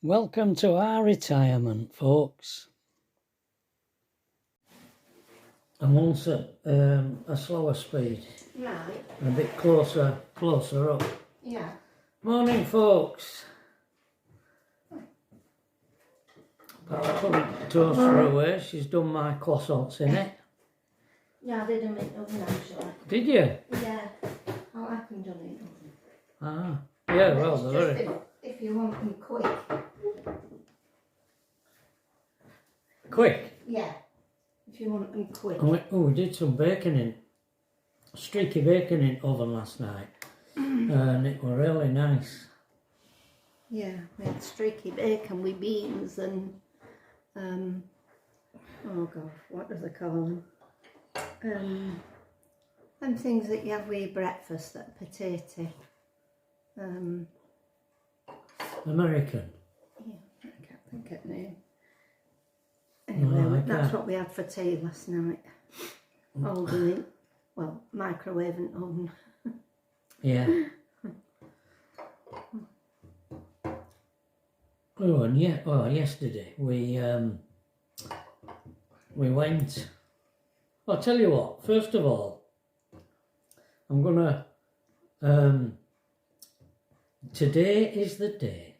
Welcome to our retirement, folks. I'm once at a slower speed. Right. And a bit closer up. Yeah. Morning, folks. But I put the toaster away. She's done my croissants in it. Yeah, I did them in the oven actually. Did you? Yeah. I like them done in the oven. Ah. Yeah, well, It's they're just very if you want them quick. quick. Yeah. If you want them quick. We did some bacon in, streaky bacon in oven last night. And it was really nice. Yeah, we had streaky bacon with beans and oh god, what do they call them? Them things that you have with your breakfast that are potato. American. Yeah, I can't think of the name. Anyway, No, that's what we had for tea last night. Holding it, well, microwave and oven. Yeah. Oh, and yesterday we went. I'll tell you what. First of all, I'm gonna. Today is the day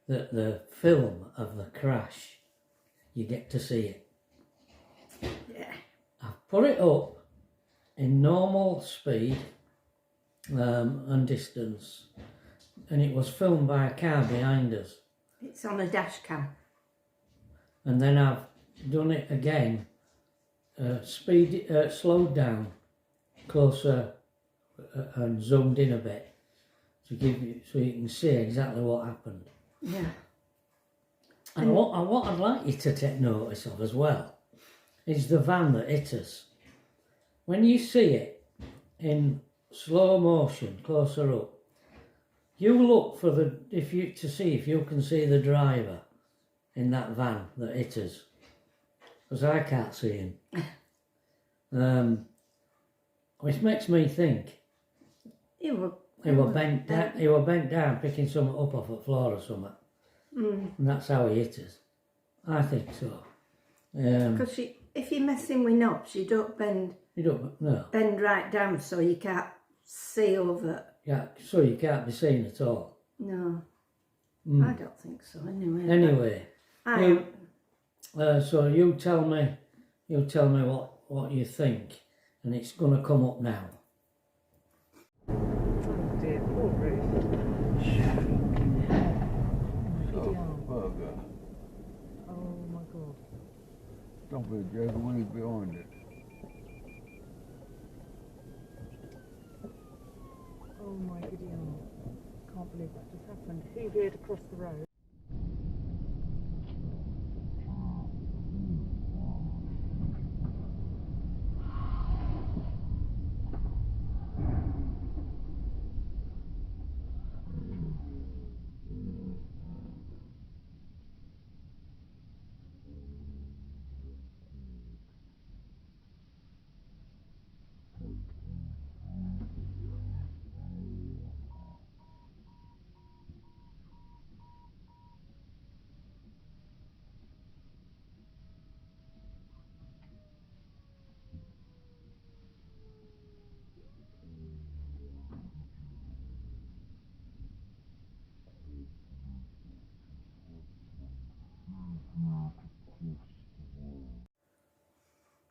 that the film of the crash, you get to see it. Yeah. I've put it up in normal speed and distance, and it was filmed by a car behind us. It's on a dash cam. And then I've done it again, slowed down, closer, and zoomed in a bit to give you so you can see exactly what happened. Yeah. And what I'd like you to take notice of as well is the van that hit us. When you see it in slow motion, closer up, you look for to see if you can see the driver in that van that hit us, because I can't see him. Which makes me think he were bent down picking something up off the floor or something, and that's how he hit us. I think so. Because if you're messing with knobs, you don't bend. You don't no. Bend right down so you can't see over. Yeah, so you can't be seen at all. No, I don't think so. Anyway, so you tell me what you think, and it's going to come up now. Oh dear, poor Ruth. Bugger. Oh my god. Don't be dragging when he's behind it. Oh my goodness. Can't believe that just happened. Who veered across the road?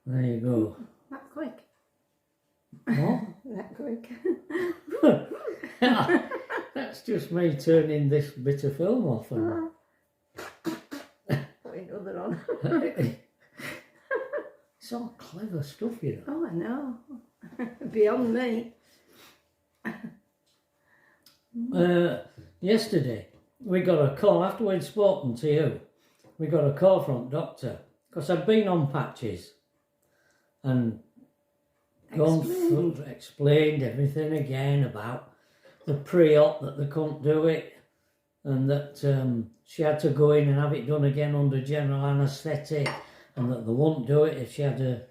There you go. That quick. What? That quick. That's just me turning this bit of film off. And Putting other on. it's all clever stuff, you know. Oh, I know. Beyond me. Yesterday, we got a call after we'd spoken to you. We got a call from doctor because I'd been on patches and explained everything again about the pre-op, that they couldn't do it, and that she had to go in and have it done again under general anaesthetic, and that they wouldn't do it if she had a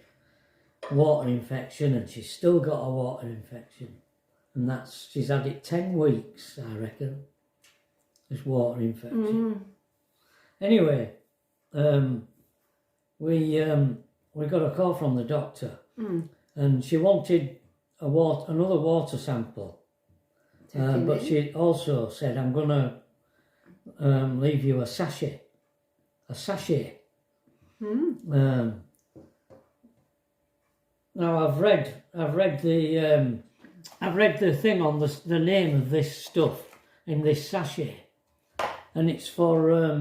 water infection, and she's still got a water infection, and she's had it 10 weeks, I reckon, this water infection. Anyway, we got a call from the doctor, and she wanted another water sample, but she also said, "I'm gonna leave you a sachet." Now I've read the thing on the name of this stuff in this sachet, and it's for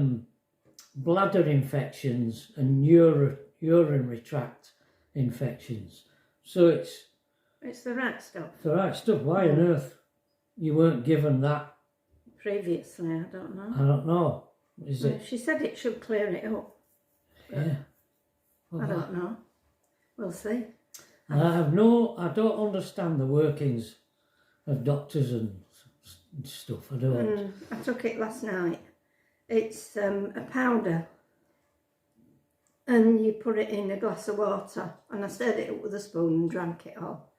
bladder infections and urinary tract infections. So it's the right stuff. the right stuff. Why on earth you weren't given that? Previously, I don't know. I don't know. Is it? She said it should clear it up. Yeah. Well, I don't know. We'll see. I don't understand the workings of doctors and stuff. I don't. I took it last night. It's a powder, and you put it in a glass of water, and I stirred it up with a spoon and drank it all.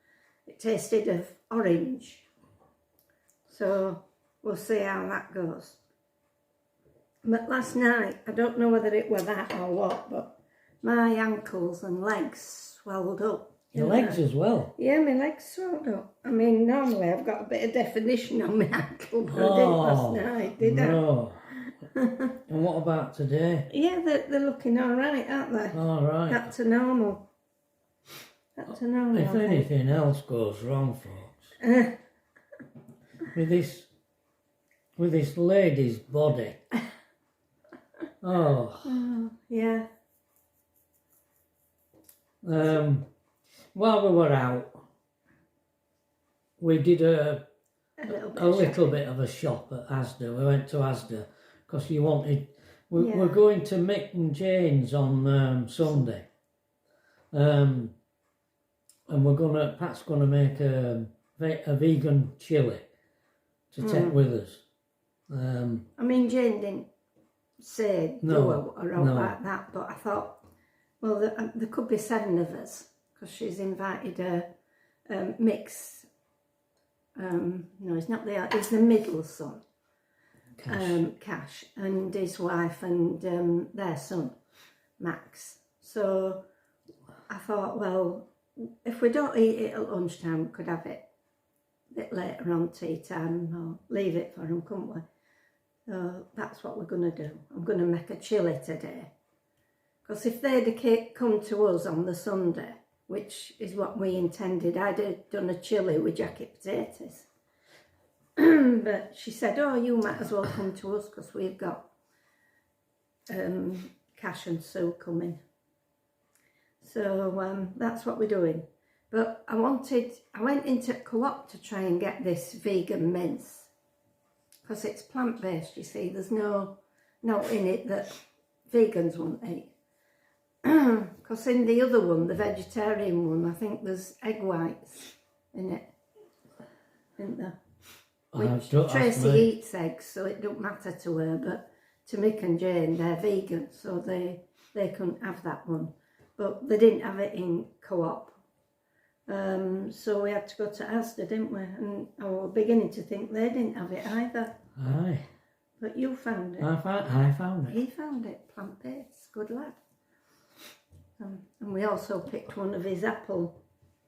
It tasted of orange, so we'll see how that goes. But last night, I don't know whether it were that or what, but my ankles and legs swelled up. Your legs as well? Yeah, my legs swelled up. I mean, normally I've got a bit of definition on my ankle, but I didn't last night, did I? No. And what about today? Yeah, they're looking all right, aren't they? All right. Back to normal. Back to normal. If anything else goes wrong, folks, with this lady's body. Oh. Yeah. While we were out, we did a little bit of a shop at Asda. We went to Asda because you wanted. We're going to Mick and Jane's on Sunday, and Pat's gonna make a vegan chili to take with us. I mean, Jane didn't say do or like that, but I thought, well, there could be 7 of us because she's invited a mix. No, it's not it's the middle son, Cash, and his wife and their son, Max. So I thought, well, if we don't eat it at lunchtime, we could have it a bit later on tea time, or leave it for them, couldn't we? So that's what we're going to do. I'm going to make a chili today. Because if they'd come to us on the Sunday, which is what we intended, I'd have done a chili with jacket potatoes. But she said, oh, you might as well come to us because we've got Cash and Sue coming. So that's what we're doing. But I went into Co-op to try and get this vegan mince. Because it's plant-based, you see. There's no in it that vegans won't eat. Because in the other one, the vegetarian one, I think there's egg whites in it. Isn't there? Which Tracy eats eggs, so it don't matter to her. But to Mick and Jane, they're vegan, so they couldn't have that one. But they didn't have it in Co-op. So we had to go to Asda, didn't we? And I was beginning to think they didn't have it either. Aye. But you found it. I found it. He found it, plant-based. Good lad. And we also picked one of his apple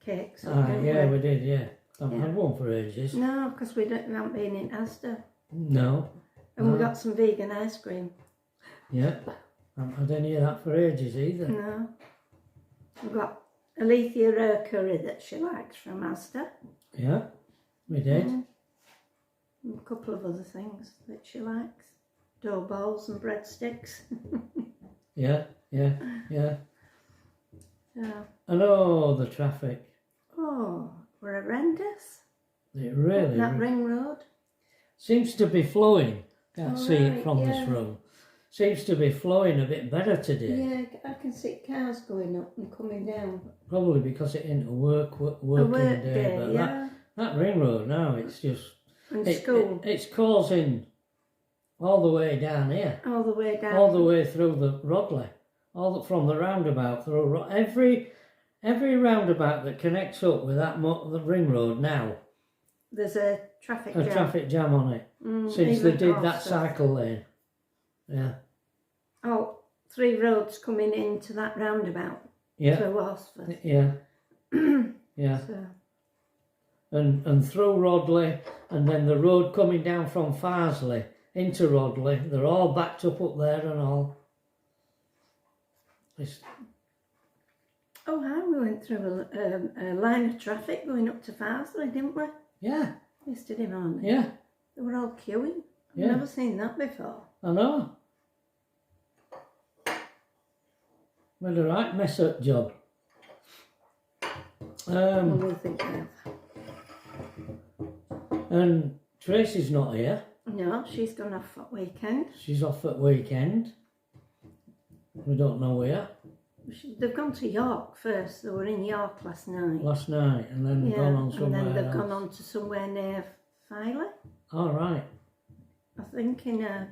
cakes. Yeah, we did, yeah. I've had one for ages. No, because we haven't been in Asda. No. And we got some vegan ice cream. Yeah. I haven't had any of that for ages either. No. We've got Alethea rare curry that she likes from Asda. Yeah, we did. And a couple of other things that she likes. Dough balls and breadsticks. Yeah. Yeah. And oh, the traffic. Oh, we're horrendous. It really That ring road. seems to be flowing. Can't see it from yeah. this room. Seems to be flowing a bit better today. Yeah, I can see cars going up and coming down. Probably because it ain't a working day. But yeah. that ring road now, it's just... And school. It's causing all the way down here. All the way down. All the way through the Rodley. From the roundabout through... Every roundabout that connects up with the ring road now. There's a traffic jam. A traffic jam on it. Since they did that stuff. cycle lane. Yeah. all 3 roads coming into that roundabout Yeah. through Horsforth. Yeah. Yeah. So, And through Rodley, and then the road coming down from Farsley into Rodley, they're all backed up there and all. It's, oh, hi, we went through a line of traffic going up to Farsley, didn't we? yeah, Yesterday morning. yeah, They were all queuing. I've Yeah. never seen that before. I know. Made a right mess up job. What do you think of? And Tracy's not here. No, she's gone off for weekend. She's off at weekend. We don't know where. They've gone to York first. They were in York last night. Last night, and then gone on somewhere and then they've else. gone on to somewhere near Filey. All right. I think in a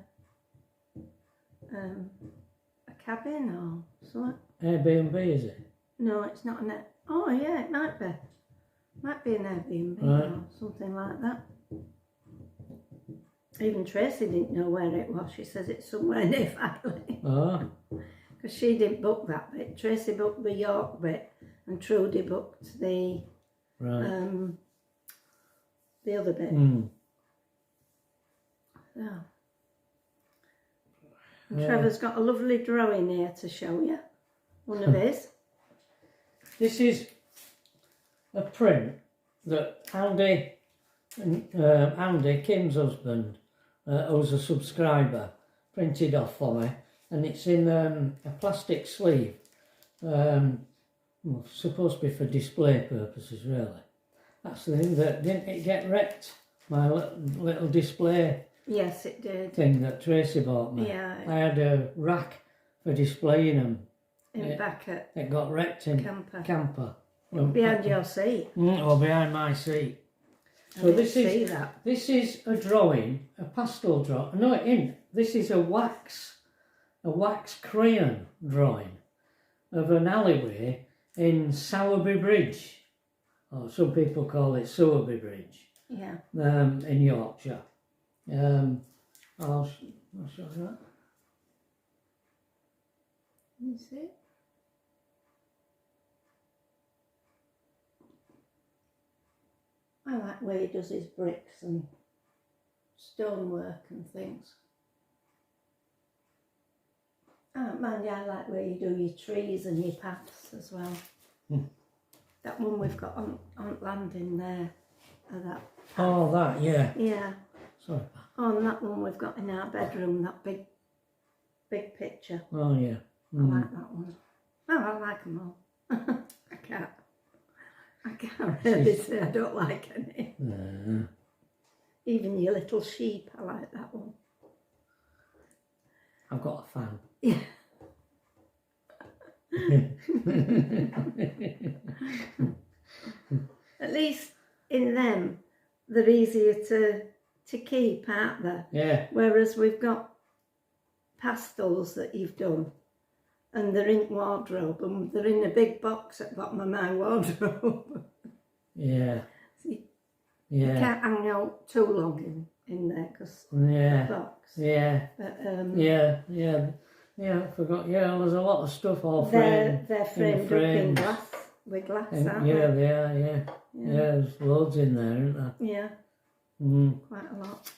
cabin or something. Airbnb, is it? No, it's not an. Oh yeah, it might be. Might be an Airbnb Right. or something like that. Even Tracy didn't know where it was. She says it's somewhere near Filey. Oh, Because she didn't book that bit. Tracy booked the York bit, and Trudy booked the right. the other bit. Mm. Yeah. And Yeah. Trevor's got a lovely drawing here to show you. One of his. This is a print that Andy, Kim's husband, who's a subscriber, printed off for me, and it's in a plastic sleeve. Supposed to be for display purposes, really. That's the thing that didn't it get wrecked? My little display Yes, it did. thing that Tracy bought me. Yeah. I had a rack for displaying them. In back at It got wrecked in camper. behind your seat. Or behind my seat. I So didn't see that. this is a drawing, a pastel drawing. No, it isn't. This is a wax crayon drawing of an alleyway in Sowerby Bridge, or some people call it Sowerby Bridge, Yeah. in Yorkshire. I'll show you that. You see it? I like the way he does his bricks and stonework and things. I don't mind, I like the way you do your trees and your paths as well. That one we've got on landing there. That. Oh, that, yeah. Yeah. Sorry. Oh, and that one we've got in our bedroom, that big picture. Oh, yeah. I like that one. Oh, I like them all. I can't really say I don't like any. Even your little sheep, I like that one. I've got a fan. Yeah. At least in them, they're easier to keep, aren't they? Yeah. Whereas we've got pastels that you've done, and they're in wardrobe, and they're in a big box at the bottom of my wardrobe. Yeah. You Yeah. can't hang out too long in there because Yeah. box. Yeah. But, Yeah. I forgot. Yeah, there's a lot of stuff all framed. they're framed up in glass, with glass, aren't Yeah, they? they are. Yeah. Yeah, there's loads in there, isn't there? Yeah, Mm. quite a lot.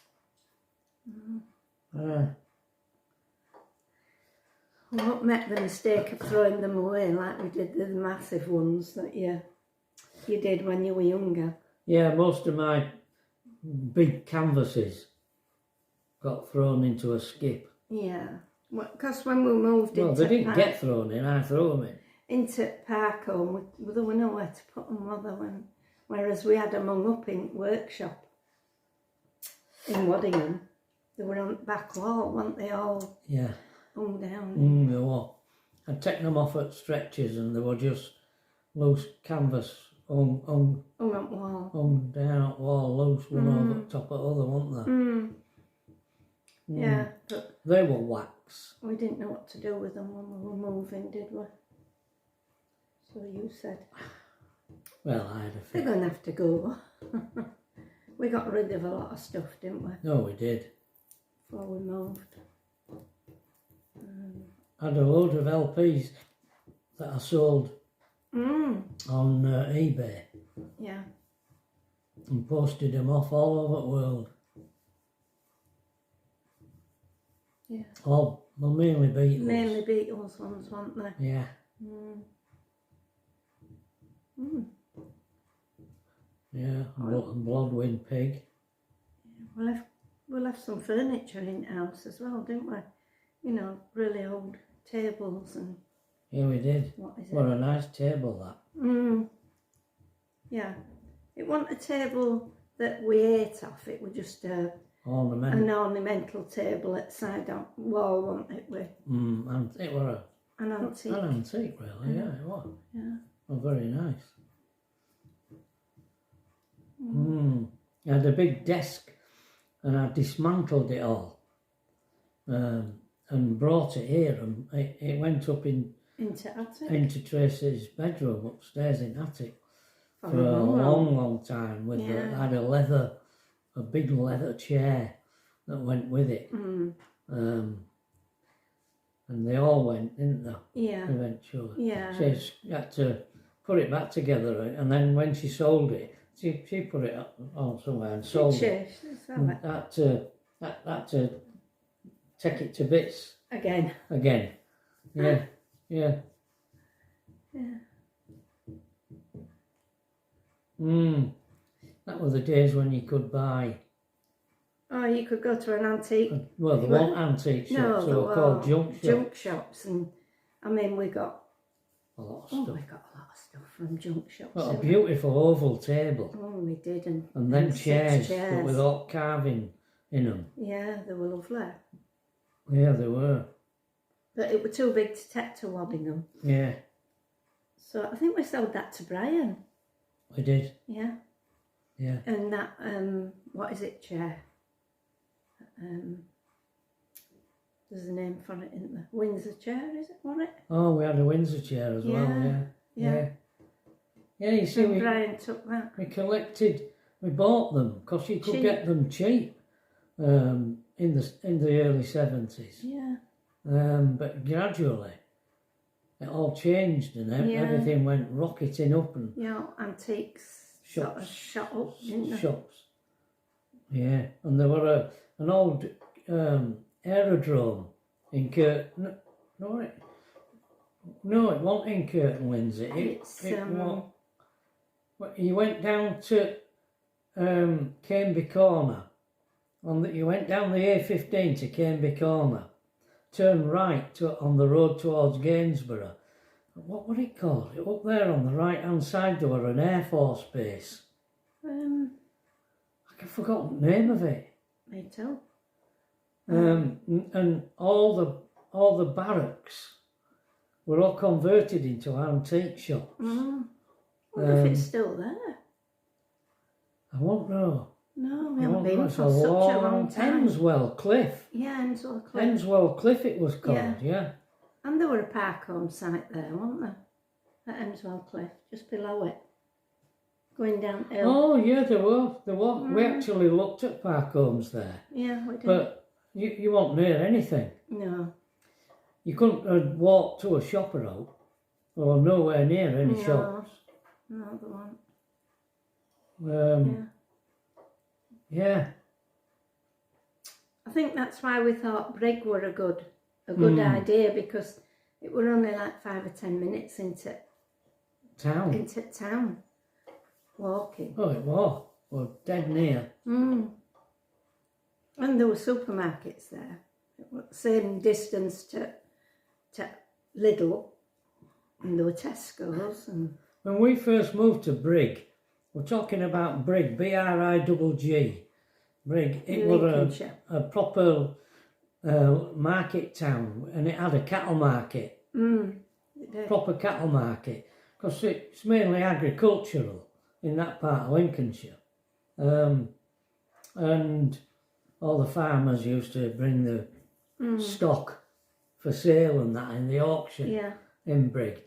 We won't make the mistake of throwing them away like we did the massive ones that you did when you were younger. Yeah, most of my big canvases got thrown into a skip. Yeah, because when we moved Well, into they didn't get thrown in. I threw them in. into Parkhome, there were nowhere to put them, were there? Whereas we had them hung up in workshop in Waddingham. They were on the back wall, weren't they, all Yeah. hung down? They were. I'd taken them off at stretches, and they were just loose canvas hung Hung up wall. down at wall, loose one over the top of the other, weren't they? Yeah, but They were wax. we didn't know what to do with them when we were moving, did we? So you said, Well, I had a they're fit. going to have to go. We got rid of a lot of stuff, didn't we, No, we did. before we moved. had a load of LPs that I sold on eBay Yeah. and posted them off all over the world. Yeah. All, well, mainly Beatles. Mainly Beatles ones, weren't they? Yeah. Yeah, and Bloodwind Pig. We left some furniture in the house as well, didn't we? You know, really old tables and... Yeah, we did. What is it? What a nice table, that. Yeah. It wasn't a table that we ate off, it was just an ornamental table at the side of the wall, wasn't it? And it was an antique. an antique, really, yeah, it was. Yeah. Oh, very nice. I had a big desk and I dismantled it all and brought it here, and it went up Into attic? into Tracy's bedroom upstairs in attic For for a long time. With I had a big leather chair that went with it, and they all went, didn't they? Yeah. Eventually, Yeah. she had to put it back together, and then when she sold it, she put it on somewhere and sold it. And had to take it to bits Again. Yeah, yeah. That were the days when you could buy. Oh, you could go to an antique. Well, there weren't antique shops, they were called junk shops. Junk shops, and I mean, we got a lot of stuff. we got a lot of stuff from junk shops. Got a beautiful oval table. Oh, we did, and then six chairs with all carving in them. Yeah, they were lovely. Yeah, they were. But it was too big to take to Waddingham. Yeah. So I think we sold that to Brian. We did. Yeah. Yeah. And that, what is it, chair? There's a name for it, isn't there? Windsor chair, is it, wasn't it? Oh, we had a Windsor chair as well, yeah. Yeah. Yeah, you see, Brian took that. We bought them because you could get them cheap in the early 70s. Yeah. But gradually it all changed and everything went rocketing up, and antiques shops, sort of shot up, didn't they? Shops. Yeah, and there were an old aerodrome in Curtin. No, it wasn't in Curtin, Lindsay. You went down to Canby Corner. You went down the A15 to Canby Corner. Turn right on the road towards Gainsborough. What would it called? Up there on the right hand side there were an Air Force base. I've forgotten the name of it. Me too. And all the barracks were all converted into antique shops. Wonder if it's still there. I won't know. No, we haven't been for such a long time. Henswell Cliff. Yeah, Henswell Cliff. Henswell Cliff it was called, yeah. And there were a park home site there, wasn't there? At Henswell Cliff, just below it. Going downhill. Oh, yeah, there were. We actually looked at park homes there. Yeah, we did. But you weren't near anything. No. You couldn't walk to a shop around, or nowhere near any shops. No, there weren't. Yeah. I think that's why we thought Brig were a good idea, because it were only like 5 or 10 minutes into town walking. Oh, it was. Well, dead near. And there were supermarkets there. Same distance to Lidl, and there were Tesco's. And when we first moved to Brig, we're talking about Brig, B-R-I-G-G. Brig, it was a proper market town, and it had a cattle market. Proper cattle market, because it's mainly agricultural in that part of Lincolnshire. And all the farmers used to bring the stock for sale and that in the auction in Brig.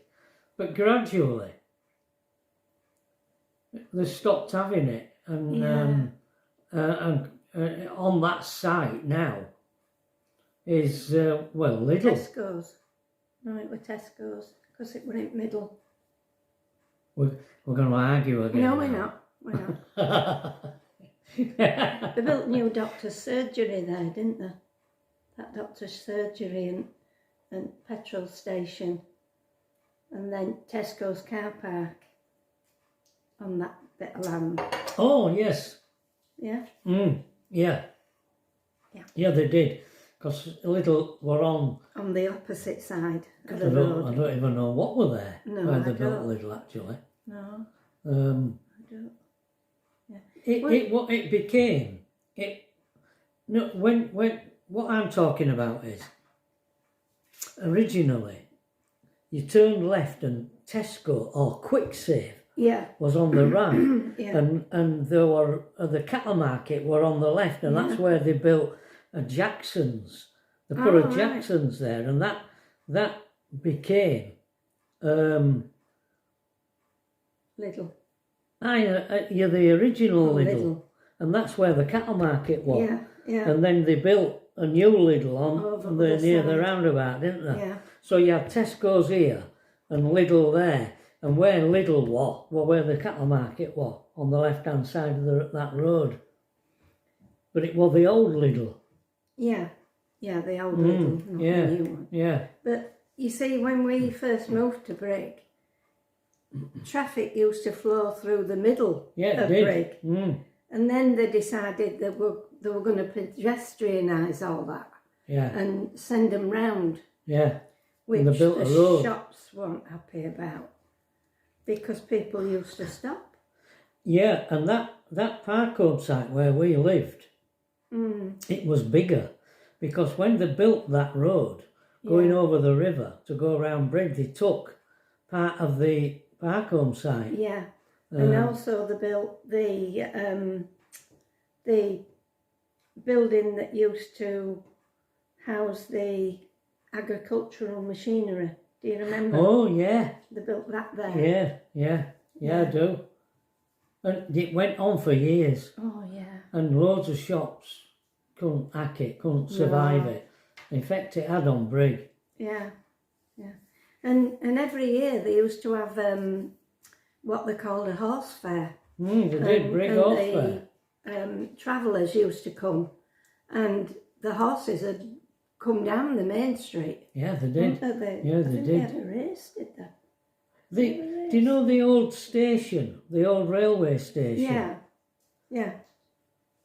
But gradually, they stopped having it, and on that site now is Lidl. Tesco's. No, it was Tesco's, because it went in the middle. We're going to argue again. No, we're now. not. We're not. They built new doctor's surgery there, didn't they? That doctor's surgery and petrol station. And then Tesco's car park on that bit of land. Oh, yes. Yeah? Yeah. Yeah. Yeah, they did. Because Little were on... On the opposite side of I the road. don't even know what were there. No, where I they built don't. Little, actually. No, I don't. It became... No, when what I'm talking about is... Originally, you turned left and Tesco or Quick Save was on the right, Yeah. and there were the cattle market were on the left, and that's where they built a Jackson's. They put a right. Jackson's there, and that became Little. the original Lidl, Little. and that's where the cattle market was. Yeah, yeah. And then they built a new Lidl Over on the near the side. roundabout, didn't they? Yeah. So you had Tesco's here and Lidl there, and where Lidl was, where the cattle market was, on the left-hand side of that road. But it was the old Lidl. Yeah. Yeah, the old Lidl, not yeah, the new one. yeah. But you see, when we first moved to Brig, traffic used to flow through the middle of Brig. And then they decided that they were going to pedestrianise all that and send them round, Yeah. which they built a road. shops weren't happy about because people used to stop. Yeah, and that Parkhope site where we lived, it was bigger because when they built that road going over the river to go around Brig, they took part of the Parkhope site. Yeah, and also they built the building that used to house the agricultural machinery. Do you remember? Oh, yeah. They built that there. Yeah, I do. And it went on for years. Oh, yeah. And loads of shops couldn't hack it, couldn't survive it. In fact, it had on Brig. Yeah, yeah. And every year they used to have what they called a horse fair. They did, Brig Horse Fair. Travellers used to come and the horses had come down the main street. Yeah, they did. They did. They had a race, did they? Do you know the old station, the old railway station? Yeah, yeah,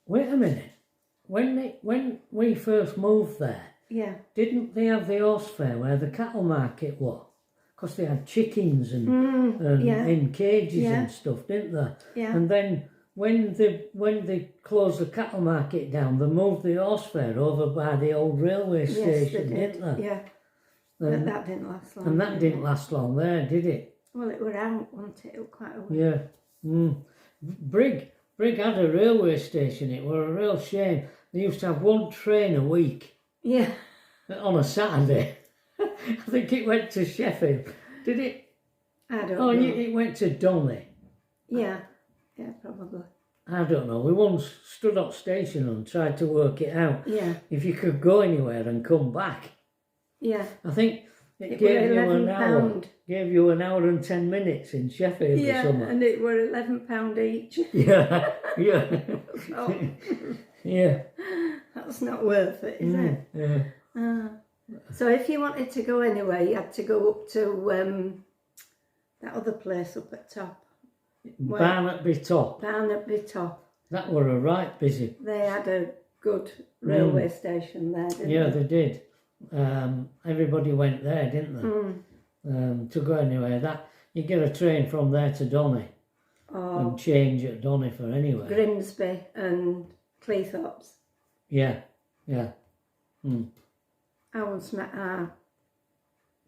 Wait a minute. When we first moved there, yeah. didn't they have the horse fair where the cattle market was? Because they had chickens and in cages and stuff, didn't they? Yeah. And then when they closed the cattle market down, they moved the horse fair over by the old railway station, didn't they? Yeah. But that didn't last long. And that didn't last long there, did it? Well, it were out, wasn't it? It was quite a while. Yeah. Brig had a railway station. It were a real shame. They used to have one train a week. Yeah. On a Saturday. I think it went to Sheffield. Did it? I don't know. it went to Donny. Yeah. Yeah, probably. I don't know. We once stood up station and tried to work it out. Yeah. If you could go anywhere and come back. Yeah. I think it gave gave you an hour. £11. Gave you an hour and 10 minutes in Sheffield or something. Yeah, and it were £11 each. Yeah. Oh, Yeah. that's not worth it, is it? Yeah. So if you wanted to go anywhere, you had to go up to that other place up at top. Barnetby Top. Barnetby Top. That were a right busy. They had a good railway station there, didn't they? Yeah, they did. Everybody went there, didn't they? To go anywhere. That you get a train from there to Donny and change at Donny for anywhere. Grimsby and Cleethorpes. Yeah. I once met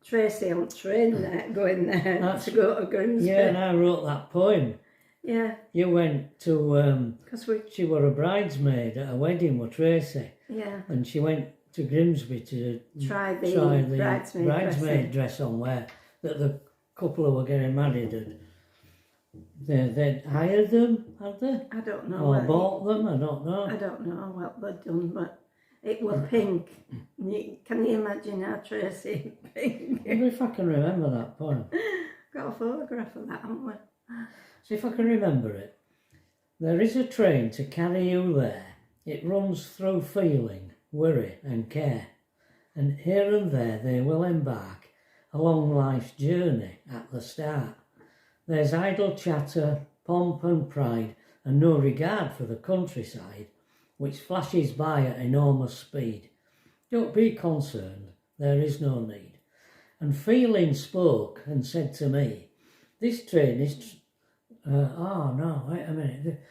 Tracy on train there, going there to go to Grimsby. Yeah, and I wrote that poem. Yeah. You went to, because she were a bridesmaid at a wedding with Tracy. Yeah. And she went to Grimsby to try the bridesmaid dress on where that the couple who were getting married had. They'd hired them, had they? I don't know. Or bought them, I don't know. I don't know what they'd done, but It was pink. Can you imagine how Tracy pink? I wonder if I can remember that poem. Got a photograph of that, haven't we? See if I can remember it. There is a train to carry you there. It runs through feeling, worry and care. And here and there they will embark along life's journey at the start. There's idle chatter, pomp and pride, and no regard for the countryside, which flashes by at enormous speed. Don't be concerned, there is no need. And feeling spoke and said to me, this train is... oh no, wait a minute.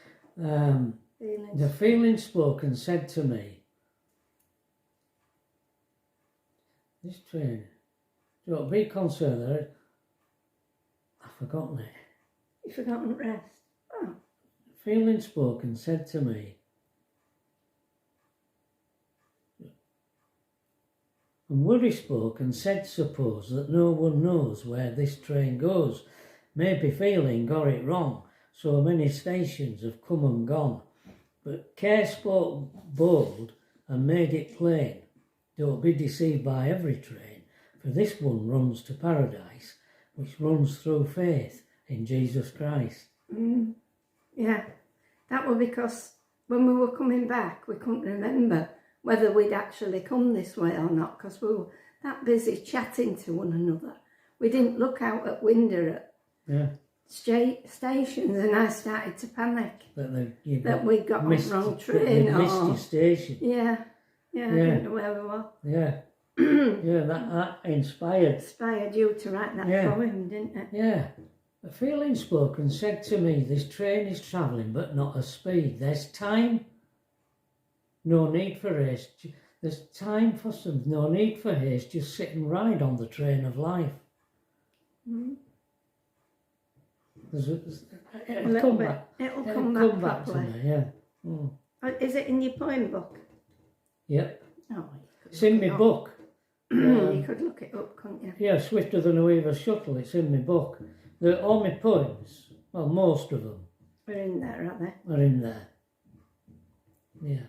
The feeling spoke and said to me, this train, don't be concerned, I've forgotten it. You've forgotten rest. Oh. Feeling spoke and said to me, and worry spoke and said, suppose that no one knows where this train goes. Maybe feeling got it wrong, so many stations have come and gone. But care spoke bold and made it plain. Don't be deceived by every train, for this one runs to paradise, which runs through faith in Jesus Christ. Yeah, that was because when we were coming back, we couldn't remember whether we'd actually come this way or not, because we were that busy chatting to one another. We didn't look out at window at stations, and I started to panic that we got on the wrong train. Missed your station. Yeah, I didn't know where we were. Yeah, yeah, that inspired. Inspired you to write that poem, didn't it? Yeah. A feeling spoke and said to me, this train is travelling but not at speed. There's time, no need for haste. There's time for no need for haste. Just sit and ride on the train of life. It'll come back. It'll come back to me, yeah. Is it in your poem book? Yep. Oh, it's in my book. You could look it up, couldn't you? Yeah, Swifter Than a Weaver's Shuttle, it's in my book. All my poems, well, most of them. Are in there, aren't they? Are in there. Yeah.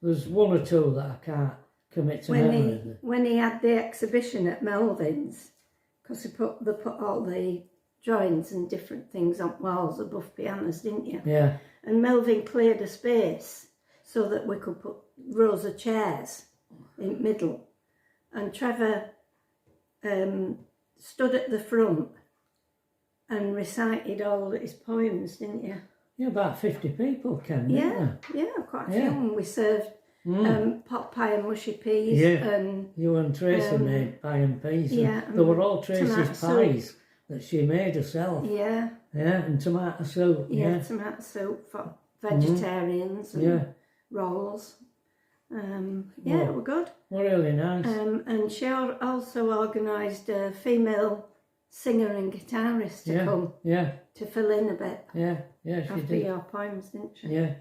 There's one or two that I can't commit to memory. When he had the exhibition at Melvin's, because they put all the drawings and different things on walls above pianos, didn't you? Yeah. And Melvin cleared a space so that we could put rows of chairs in the middle. And Trevor stood at the front and recited all his poems, didn't you? Yeah, about 50 people came, yeah, quite a few. And we served pot pie and mushy peas. Yeah, and you and Tracy made pie and peas. Yeah, they were all Tracy's pies soup that she made herself. Yeah. Yeah, and tomato soup. Yeah, tomato soup for vegetarians and rolls. It were good. Really nice. And she also organised a female singer and guitarist to come. Yeah. To fill in a bit. Yeah, she after did. Your poems, didn't she? Yeah.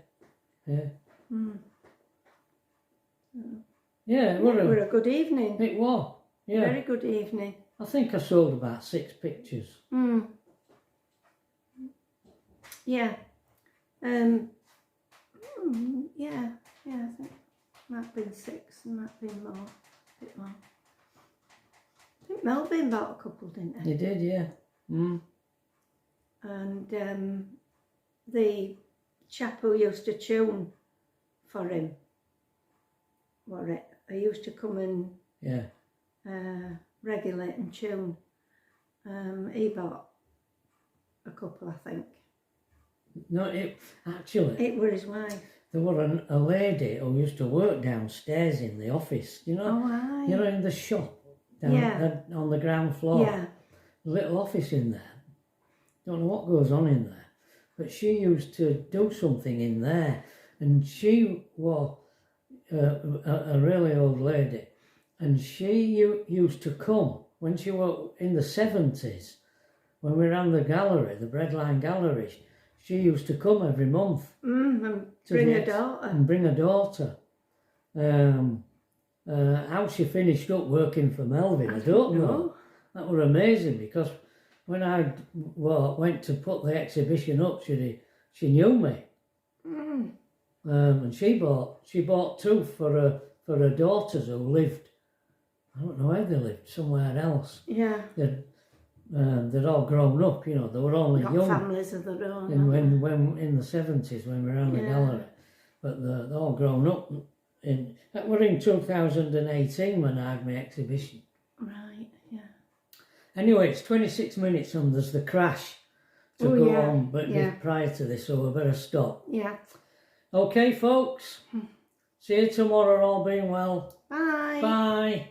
Yeah, it were a good evening. It was. Yeah. Very good evening. I think I sold about 6 pictures. Yeah. Yeah, I think might have been 6 and might have been more, a bit more. I think Melvin bought a couple, didn't he? He did, yeah. And the chap who used to tune for him, he used to come and regulate and tune. He bought a couple, I think. No, it were his wife. There were a lady who used to work downstairs in the office, you know, you know, in the shop down on the ground floor. Yeah. A little office in there. Don't know what goes on in there, but she used to do something in there, and she was a really old lady, and she used to come when she was in the 70s, when we ran the gallery, the Breadline Gallery. She used to come every month. And bring a daughter. And bring a daughter. How she finished up working for Melvin, I don't know. That were amazing, because when I went to put the exhibition up, she knew me. And she bought two for her daughters who lived, I don't know where they lived, somewhere else. Yeah. They'd all grown up, you know, they were only Got young. families of their own. When in the 70s when we ran the gallery. But they're all grown up. We're in 2018 when I had my exhibition. Right, yeah. Anyway, it's 26 minutes and there's the crash to go on, but prior to this, so we better stop. Yeah. Okay, folks. See you tomorrow, all being well. Bye. Bye.